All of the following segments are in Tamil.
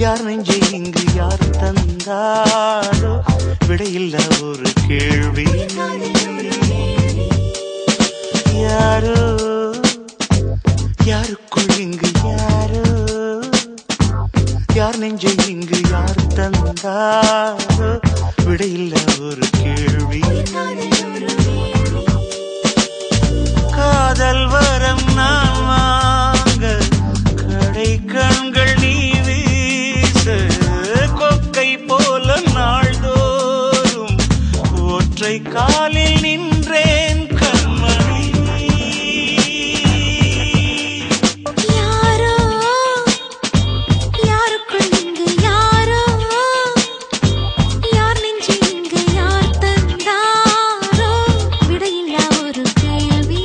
யார் நெஞ்சை இங்கு யார் தந்தாரோ விடையில்ல ஒரு கேள்வி. யாரோ யாருக்குள் இங்கு யாரோ யார் நெஞ்சை இங்கு யார் தந்தாரோ விடையில்ல ஒரு கேள்வி. காதல் வரம் நான் வாங்க கடை கண்கள் நீ வீச கொக்கை போல நாள்தோறும் ஒற்றை காலில் நின்றேன் கண்மணி. யாரோ யாருக்குள் இங்கு யாரோ யார் நெஞ்சை இங்கு யார் தந்தாரோ விடையில்லா ஒரு கேள்வி.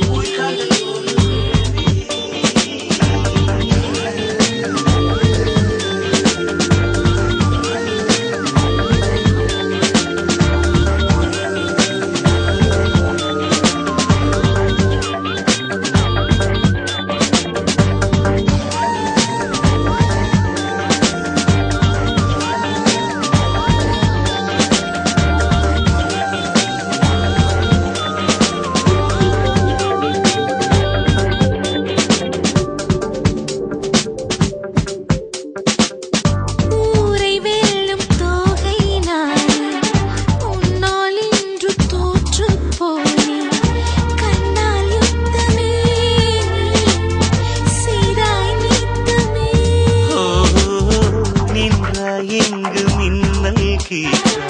ஊரை வெல்லும் தோகை நான் உன்னால் இன்று தோற்று போனேன். கண்ணால் யுத்தமே செய்தாய் நித்தமே. நின்றாய் எங்கு மின்னல் கீற்றா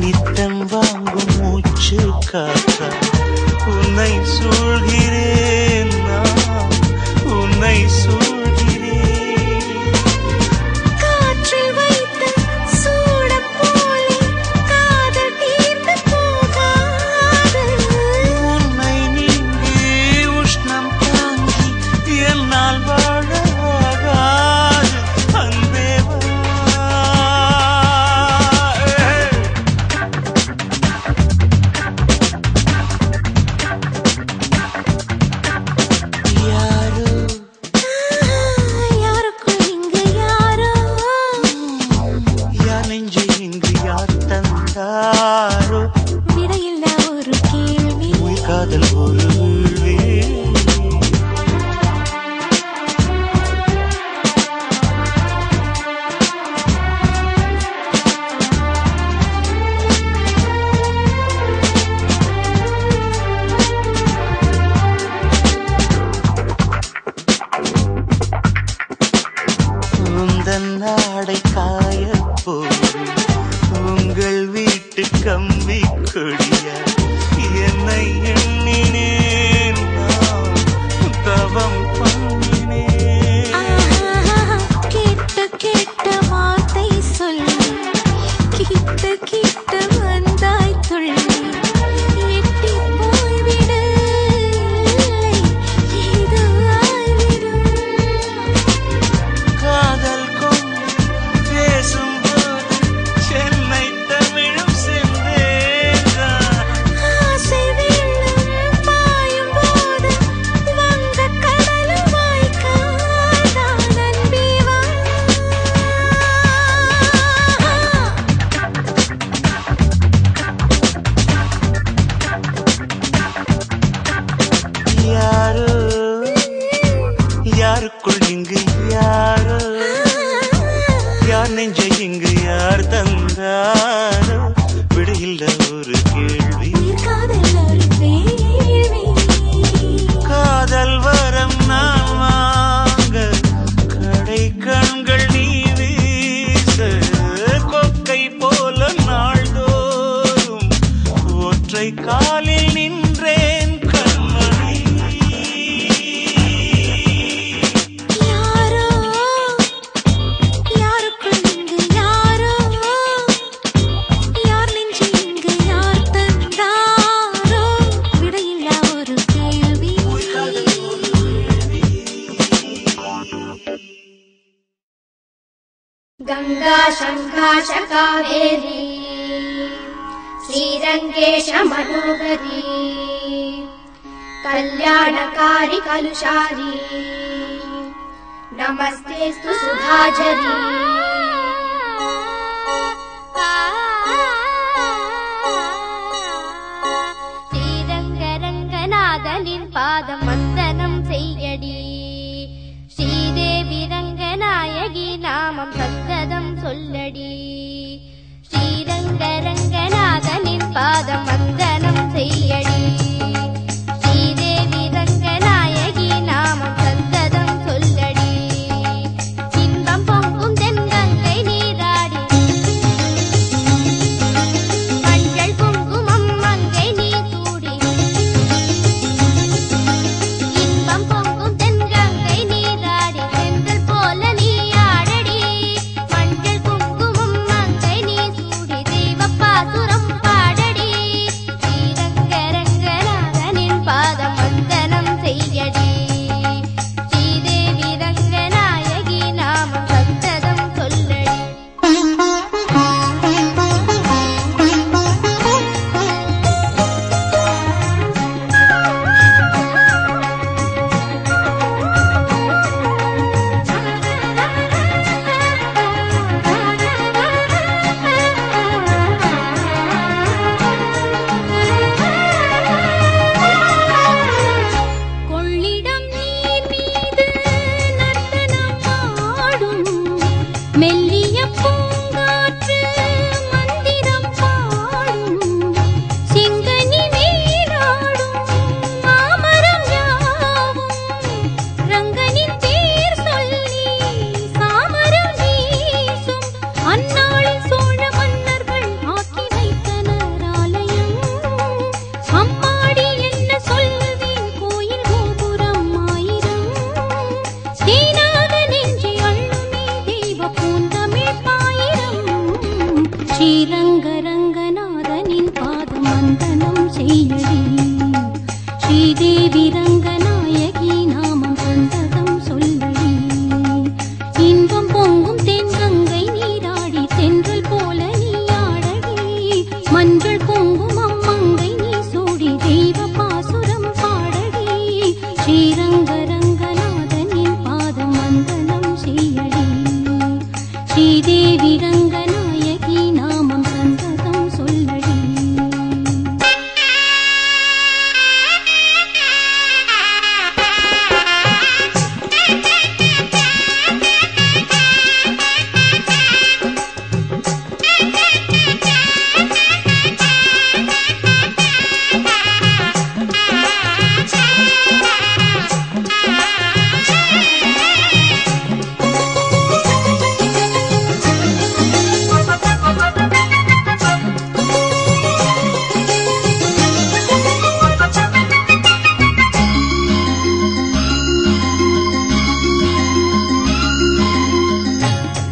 நித்தம் வாங்கும் மூச்சு காற்றா உன்னை சூழ்கிறேன் நான் உன்னை சூழ்கிறேன். காற்றில் வைத்த சூடம் போலே காதல் தீர்ந்து போகாது. உன்னை நீங்கி உஷ்ணம் தாங்கி என்னால் வாழாகாது அன்பே வா. யாரோ யாருக்குள் இங்கு யாரோ யார் நெஞ்சை இங்கு யார் தந்தாரோ விடையில்லா ஒரு கேள்வி. உயிர் காதல் ஒரு வீழ்வே. உந்தன் நாடை காய போது உங்கள் வீட்டு கம்பி கொடிய என்னை எண்ணினேன் நான் தவம் பண்ணினேன். கேட்ட கேட்ட வார்த்தை சொல்லி கிட்ட கிட்ட வந்தாய் துள்ளி. எட்டி போய்விடு இல்லை இது ஆய்விடும். காதல் கொண்டு பேசும்போது சென்னை தமிழும் சென்றேன். ஆசை வெள்ளம் பாயும் போது வங்க கடலும் வாய்க்காதான் அன்பே வா. யாரோ யாருக்குள் இங்கு யாரோ யார் நெஞ்சை இங்கு யார் தந்தாரோ விடையில்ல ஒரு கேள்வி. காதல் ஒரு வேள்வி. காதல் வரம் நான் வாங்க கடை கண்கள் நீ வீச கொக்கை போல நாள்தோறும் ஒற்றை காலில் நின்றேன் கண்மணி. யாரோ யாருக்குள் இங்கு யாரோ யார் நெஞ்சை இங்கு யார் தந்தாரோ விடையில்லா ஒரு கேள்வி. गंगा शंखाश कावेरी श्रीरंगेश मनोहरी कल्याणकारी कलुषारी नमस्तेस्तु सुधाझरी। மெல்லிய பூங்காற்று மந்திரம் பாடும் செங்கனி நீராடும் மாமரம் யாவும் ரங்கனின் பேர் சொல்லி சாமரம் வீசும் அந்நாளில் சோழ மன்னர்கள் ஆக்கி வைத்தனர் ஆலயம் அம்மாடி என்ன சொல்லுவேன் கோயில் கோபுரம் ஆயிரம் தேனாக நெஞ்சை அள்ளுமே தெய்வ பூந்தமிழ் பாயிரம் ஸ்ரீரங்க ரங்கநாதனின் பாதம் வந்தனம் செய்யடி ஸ்ரீதேவி ரங்கநாயகி நாமம் சந்ததம் சொல்லடி இன்பம் பொங்கும் தென்கங்கை நீராடி தென்றல் போல நீ ஆடடி மஞ்சள் குங்குமம் மங்கை நீ சூடி தெய்வ பாசுரம் பாடடி ஸ்ரீரங்க ரங்கநாதனின் பாதம் வந்தனம் செய்யடி ஸ்ரீதேவி ரங்கநாயகி நாமம் சந்ததம் சொல்லடி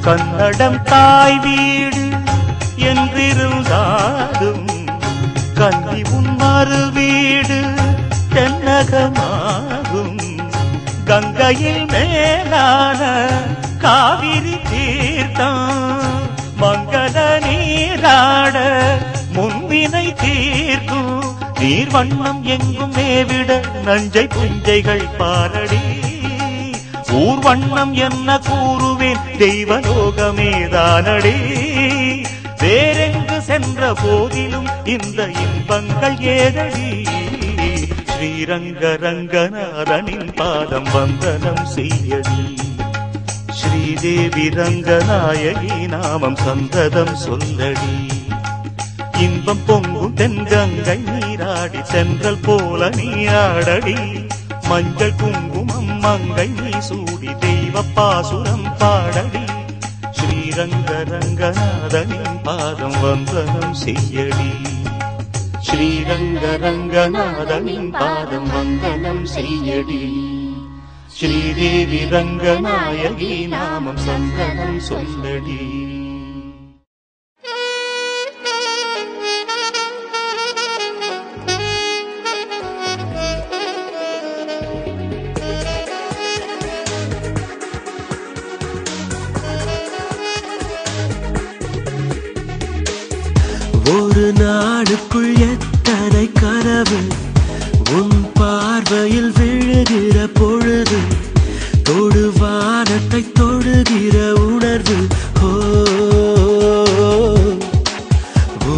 கன்னடம் தாய் வீடு என்றிருந்தாலும் கல்வி உன் மறு வீடு தென்னகமாகும் கங்கையில் மேலான காவிரி தீர்த்தம் மங்கள நீராட முன்வினை தீர்க்கும் நீர்வண்ணம் எங்கும் மேவிட நஞ்சை புஞ்சைகள் பாரடி ஊர்வண்ணம் என்ன கூறுவேன் தெய்வலோகமேதானடி வேறெங்கு சென்ற போதிலும் இந்த இன்பங்கள் ஏதடி ஸ்ரீரங்க ரங்கநாதனின் பாதம் வந்தனம் செய்யடி ஸ்ரீதேவி ரங்கநாயகி நாமம் சந்ததம் சொல்லடி இன்பம் பொங்கும் தென்கங்கை நீராடி சென்றல் போல நீராடடி மஞ்சள் குங்குமம் மங்கை நீ சூடி தெய்வ பாசுரம் பாடடி ஸ்ரீரங்க ரங்கநாதனின் பாதம் வந்தனம் செய்யடி ஸ்ரீரங்க ரங்கநாதனின் பாதம் வந்தனம் செய்யடி ஸ்ரீதேவி ரங்கநாயகி நாமம் சந்தனம் சொல்லடி ஒரு நாடுக்குள் எத்தனை கனவு உன் பார்வையில் விழுகிற பொழுது தொடுவானத்தை தொடுகிற உணர்வு ஓ ஓ,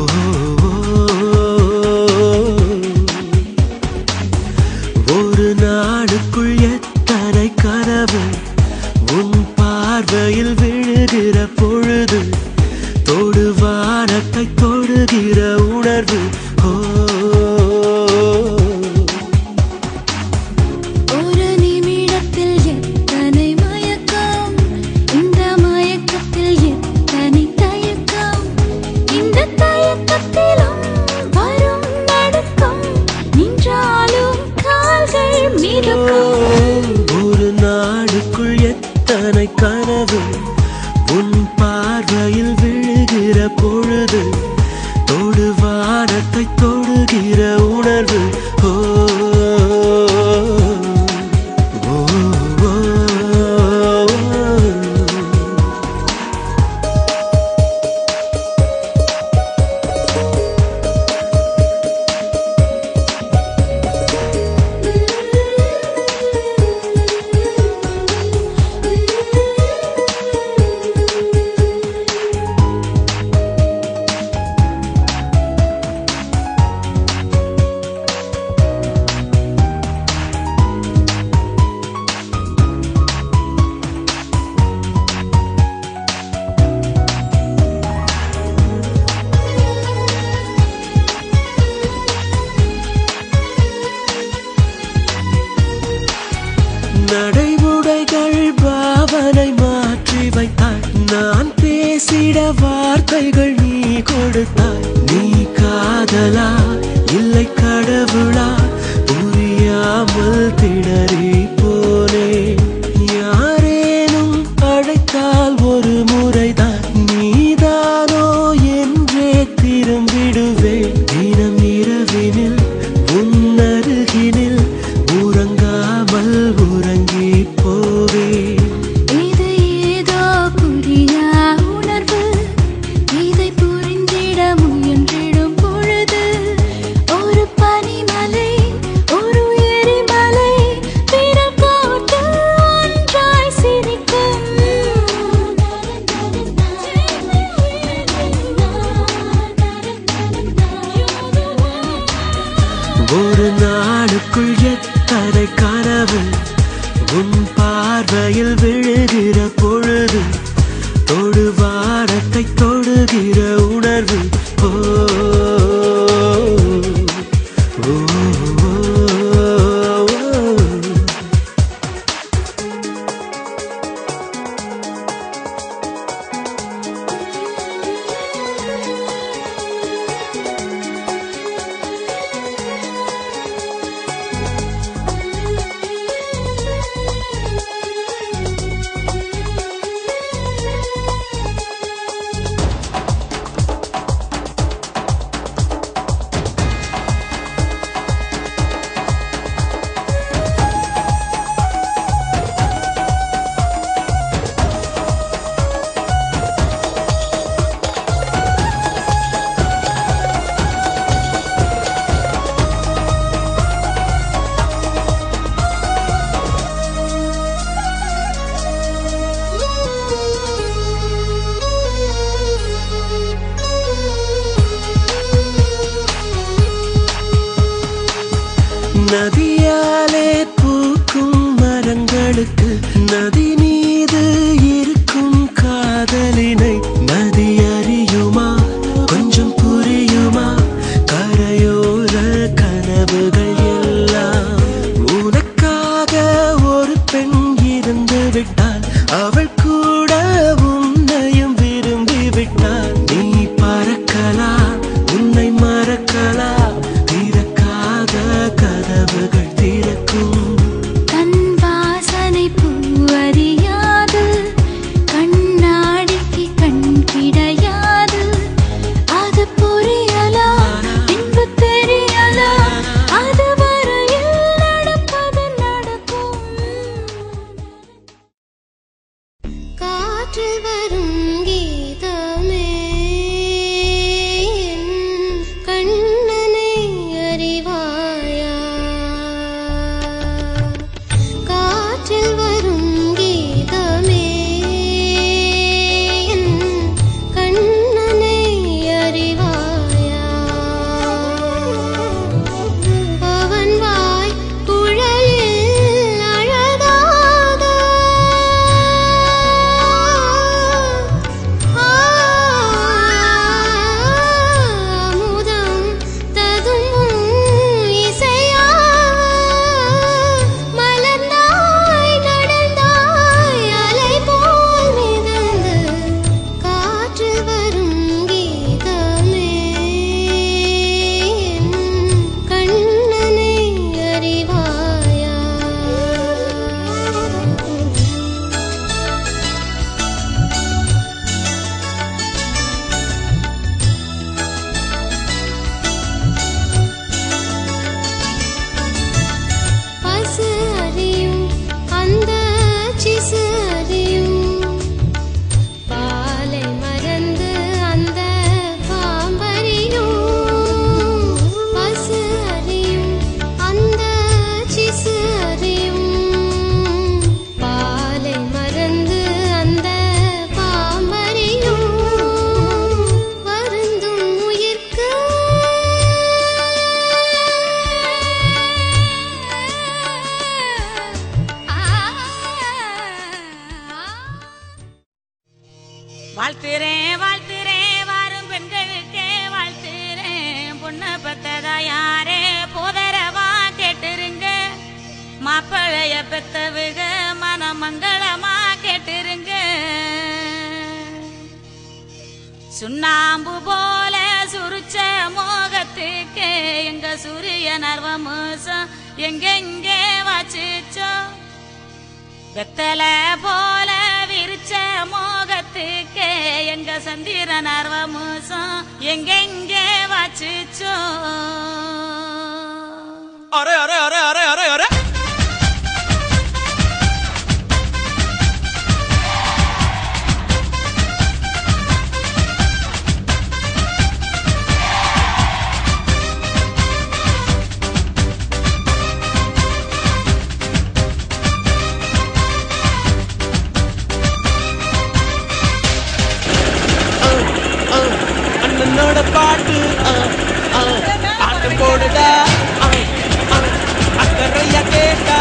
ஒரு நாடுக்குள் எத்தனை கனவு உன் பார்வையில் விழுகிற பொழுது தொடுவானத்தை தொடுகிற உணர்வு ஓ ஒரு நிமிடத்தில் எத்தனை மயக்கம் இந்த மயக்கத்தில் எத்தனை தயக்கம் இந்த தயக்கத்திலும் வரும் நடுக்கம் நின்றாலும் கால்கள் மிதக்கும் ஒரு நாடுக்குள் எத்தனை கனவு உன் பார்வையில் விழுகிற பொழுது தொடுவானத்தை தொடுகிற உணர்வு ஓ ஓ, ஓ, ஜீவனை மாற்றி வைத்தாய். நான் பேசிட வார்த்தைகள் நீ கொடுத்தாய். நீ காதலா இல்லை கடவுளா புரியாமல் திணறி போனே. யாரேனும் அழைத்தால் ஒரு முறைதான் நீதானோ என்றே திரும்பிடுவேன். தினம் இரவினில் உன்னருகினில் உறங்காமல் உறங்கி போவே. இது ஏதோ புரியா உணர்வு, இதை புரிந்திட முயன்றிடும் பொழுது ஒரு பனிமலை ஒரு எரிமலை விரல் கோர்த்து ஒன்றாய் சிரிக்கும். ஒரு நாளுக்குள் எத்தனை கனவு உன் பார்வையில் விழுகிற பொழுது. தொடுவாரத்தை தொடுகிற உணர்வு. ஓ ஓ, ஓ, ஓ. நதியாலே பூக்கும் மரங்களுக்கு நதி மீது இருக்கும் காதலினை நதி அறியுமா கொஞ்சம் புரியுமா? கரையோர கனவுகள் எல்லாம் உனக்காக ஒரு பெண் இருந்து விட்டாள். அவள் கூட உன்னையும் விரும்பி விட்டாள். நீ பறக்கலாம் உன்னை மறக்கலாம் திறக்காத கதவுகள் திறக்கும். கண் வாசனை பூவறியாது, கண்ணாடிக்கு கண் கிடையாது. அது புரியலா பின்பு தெரியலா, அது வரையில் நடப்பது நடக்கும். காற்றில் வரும் கீதமே கண்ணனை அறிவாயா? காற்றில் வரும் கீதமே கண்ணனை அறிவாயா? அவன் வாய் குழலில் அழகாக அமுதம் ததும்பும் இசையா? மலர்ந்தாய் நடந்தாய் அலை போல் மிதந்து காற்றில் வரும் கீதமே கண்ணனை அறிவாயா? பசு அறியும் அந்த சிசு அறியும், பாலை மறந்து அந்த பாம்பறியும். பசு அறியும் அந்த சிசு அறியும், பாலை மறந்து அந்த பாம்பறியும். வருந்தும் உயிர்க்கு வாழ்த்துறேன் வாழ்த்துறேன் வாரும் பெண்களுக்கே வாழ்த்துறேன். பொண்ணை பத்ததா யாரே போதரவா கேட்டுருங்க. மாப்பிளைய பெத்தவுக மனமங்களமா கேட்டு சுண்ணாம்பு போல சுருச்ச மோகத்துக்கு எங்க சூரிய நர்வமோசம் எங்கெங்கே வாச்சிச்சோ வெத்தல போல விரிச்ச மோகத்துக்கு எங்க சந்திர நர்வமோசம் எங்கெங்கே வாச்சிச்சோ அரே அரே அரே அரே அரே அரே அண்ணனோட பாட்டு பாட்டு போடுடா அக்கறையா கேட்டா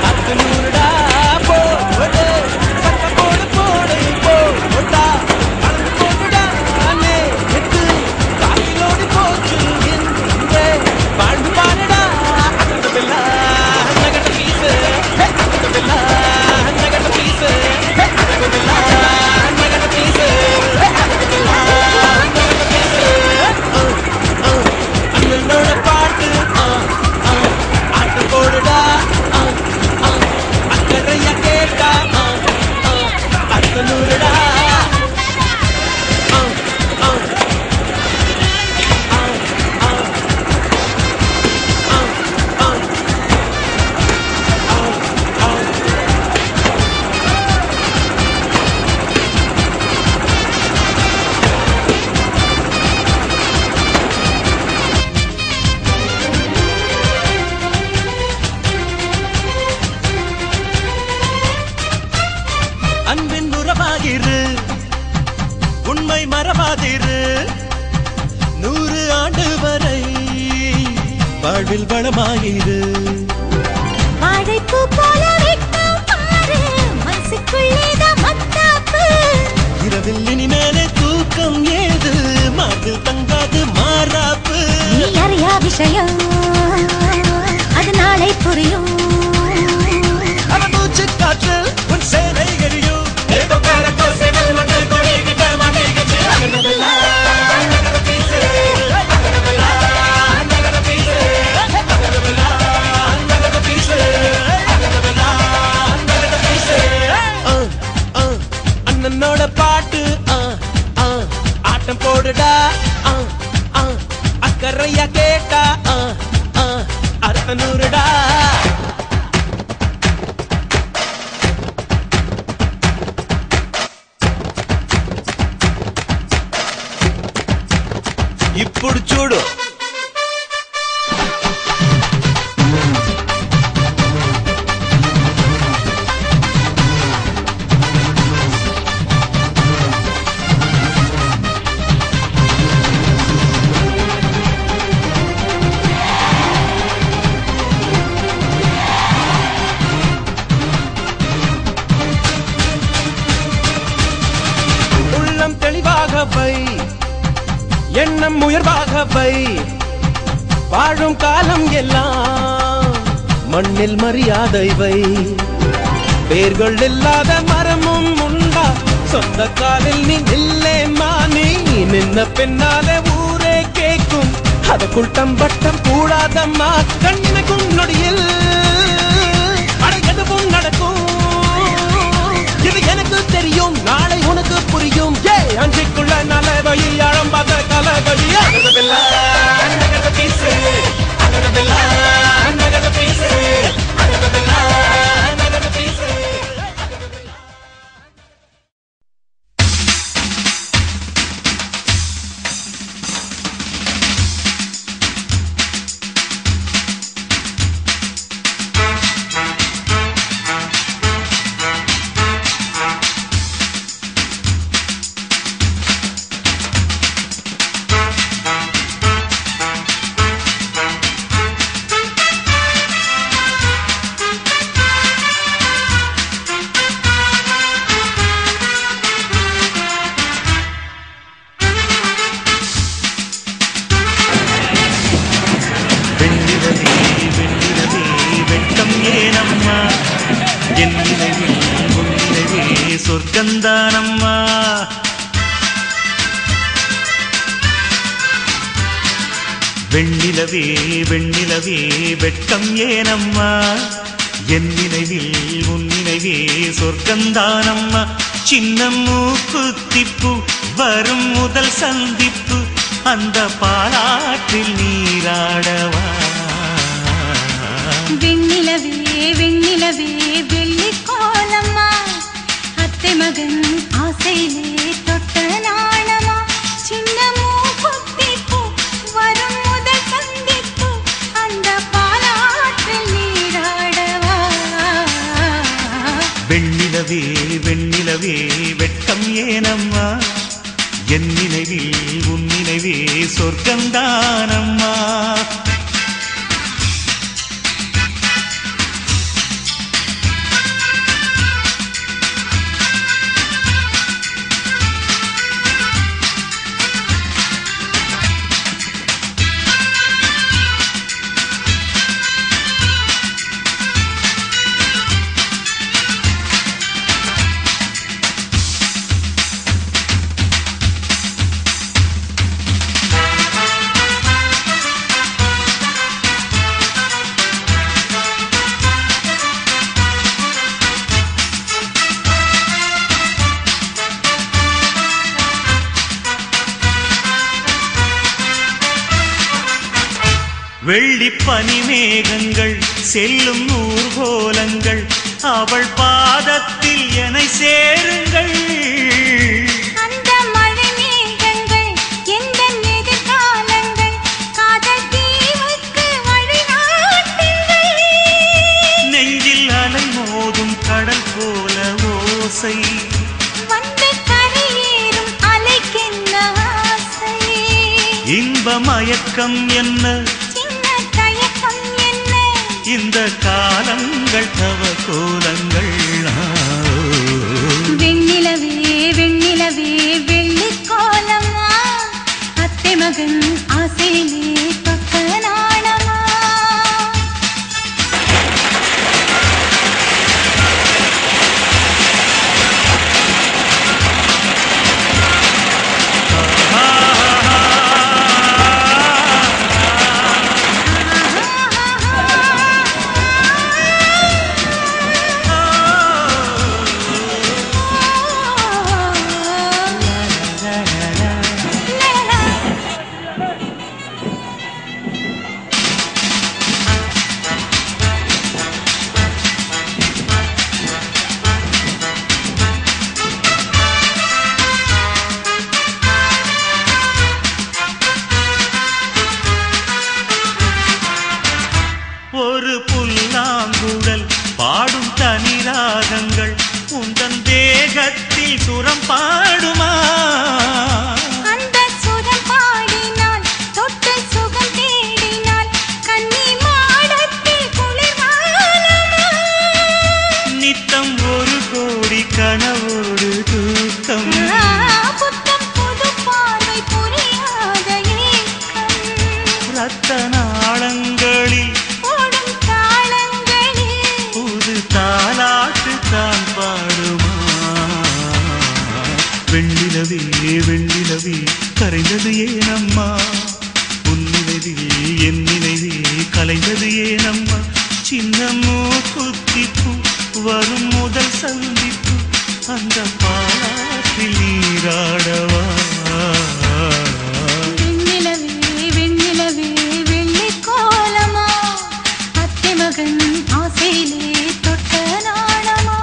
அத்து நூறுடா போடு சட்ட போடு போடு போடா கலந்து போடுடா நேத்து காயிலோடு போச்சு என்று வாழ்ந்து பாடுடா அக்கடபில்லா நகட்ட பீசு அக்கடபில்லா நகட்ட பீசு அக்கடபில்லா நகட்ட பீசு அண்ணனோட பாட்டு ஆட்டு போடுடா அக்கறையா கேட்டா அத்து நூறுடா அன்பின் உறவாகிரு உண்மை மறவாதிரு 100 ஆண்டு வரை வாழ்வில் வளமாயிரு வாழைப்பூ போல வெட்கம் பாரு மனசுக்குள்ளேதான் மத்தாப்பு இரவில் இனிமேலே தூக்கம் ஏது மார்பில் தங்காது மாறாப்பு நீ அறியா விஷயம் அது நாளை புரியும் அவன் மூச்சு காற்று உன் சேனை எரியும் அண்ணனோட பாட்டு ஆட்டம் போடுடா அக்கறையா கேட்டா அர்த்த நூறுடா ఇప్పుడు చూడు உள்ளம் தெளிவாக வை எண்ணம் உயர்வாக வை வாழும் காலம் எல்லாம் மண்ணில் மரியாதை வை வேர்கள் இல்லாத மரமும் உண்டா சொந்த காலில் நீ நில்லே மானி நின்ன பின்னாலே ஊரே கேட்கும் அதற்குள் தம்பட்டம் கூடாதம்மா கண்ணினைக்கும் நொடியில் எதுவும் நடக்கும் இது எனக்கு தெரியும் நாளை உனக்கு புரியும் அஞ்சிக்குள்ள நலவை ஆழம் பார்த்த கலகடி சொர்க்கந்தானம்மா வெண்ணிலவே வெண்ணிலவே வெட்கம் ஏனம்மா என் நினைவில் உன் நினைவே சொர்க்கந்தானம்மா சின்ன மூக்குத்திப்பு வரும் முதல் சந்திப்பு அந்த பாலாற்றில் நீராடவா வெண்ணிலவே வெண்ணிலவே வெள்ளிக்கோலம்மா அத்தை மகன் ஆசையிலே தொட்ட நாணமா சின்ன மூக்குத்திப்பு வரும் முதல் சந்திப்பு அந்த பாலாற்றில் நீராடவா வெண்ணிலவே வெண்ணிலவே வெட்கம் ஏனம்மா என் நினைவில் உன் நினைவே சொர்க்கந்தானம்மா வெள்ளிப் பனிமேகங்கள் செல்லும் ஊர்கோலங்கள் அவள் பாதத்தில் என்னை சேருங்கள் அந்த மழை மேகங்கள் எந்த எதிர்காலங்கள் காதல் தீவுக்கு வழிநாட்டுங்கள் நெஞ்சில் அலை மோதும் கடல் போல ஓசை வந்து கரையேறும் அலைக்கென்ன ஆசை இன்ப மயக்கம் என்ன சின்ன தயக்கம் என்ன இந்த காலங்கள் தவ கோலங்கள் வெண்ணிலவே வெண்ணிலவே வெள்ளிக்கோலம்மா அத்தை மகன் ஆசையிலே தொட்ட நாணமா ஒரு புல்லாங்குழல் பாடும் தனிராகங்கள் உந்தன் தேகத்தில் சுரம் பாடுமா அந்த சுரம் பாடினால் தொட்டு சுகம் தேடினால் கன்னி மாடத்தில் குளிர்வானமா நித்தம் ஒரு கோடி கனவோடு தூக்கம் புத்தம் புது பார்வை புரியாத ஏக்கம் ரத்த நாளங்களில் ஓடும் தாளங்களில் புது தாலாட்டு தான் பாடுமா வெண்ணிலவே வெண்ணிலவே கரைந்தது ஏனம்மா உன் நினைவில் என் நினைவே கலைந்தது ஏனம்மா சின்ன மூக்குத்திப்பு வரும் முதல் சந்திப்பு அந்த பாலாற்றில் நீராடவா வெண்ணிலவே வெண்ணிலவே வெள்ளிக்கோலமா அத்தை மகன் ஆசையிலே தொட்ட நாணமா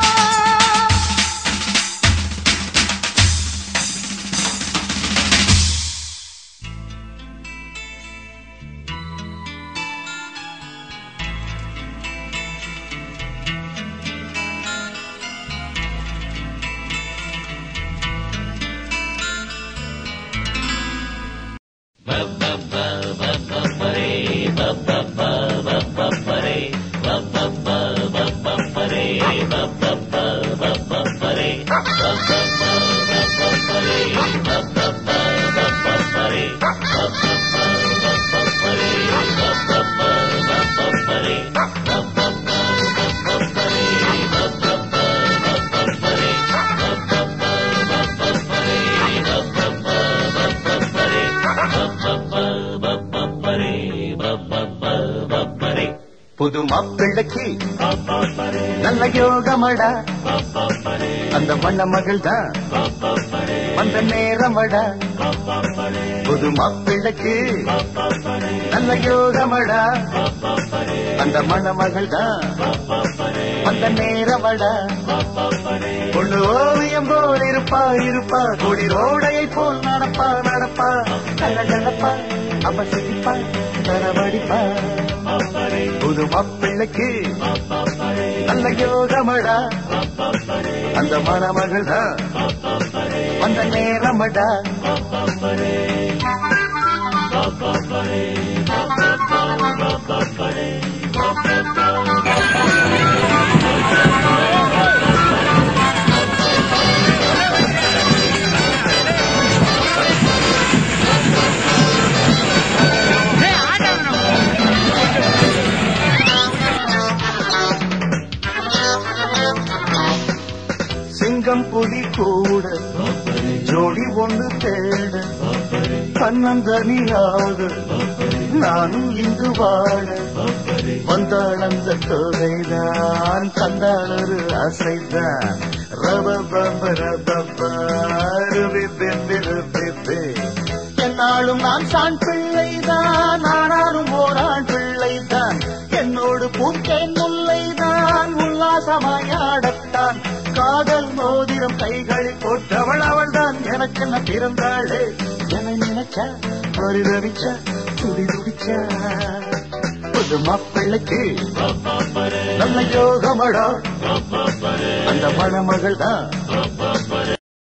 மாப்பிள்ளைக்கு நல்ல யோகமடா அந்த மண்ண மகள் தான் வந்த நேரமடா புது மாப்பிள்ளைக்கு நல்ல யோகமடா அந்த மண்ண மகள் தான் வந்த நேரமடா பொண்ணு ஓவியம் போல் இருப்பா இருப்பா கொடி ரோடையை போல் நடப்பா நடப்பா கலகலப்பா அவசிப்பா தரவடிப்பா புது மாப்பிள்ளைக்கு நல்ல யோகமடா அந்த மணமகள் தான் வந்த நேரமடா சிங்கம் புலி கூட ஜோடி ஒன்று தேட கண்ணந்தனியாக நானும் இங்கு வாழ வந்தாள் அந்த தொகைதான் தந்தாளொரு அசைதான் என்னாலும் நான் சான் பிள்ளைதான் ஆனாலும் ஓரான் பிள்ளைதான் என்னோடு பூத்தேன் முல்லைதான் உல்லாசமாயாடத்தான் காதல் மோதிரம் கைகளில் போட்டவள் அவள் தான் எனக்கு என்ன பிறந்தாளே என நினைச்சா பரிதவிச்சா துடி துடிச்சா புது மாப்பிள்ளைக்கு நல்ல யோகமடா அந்த மணமகள் தான்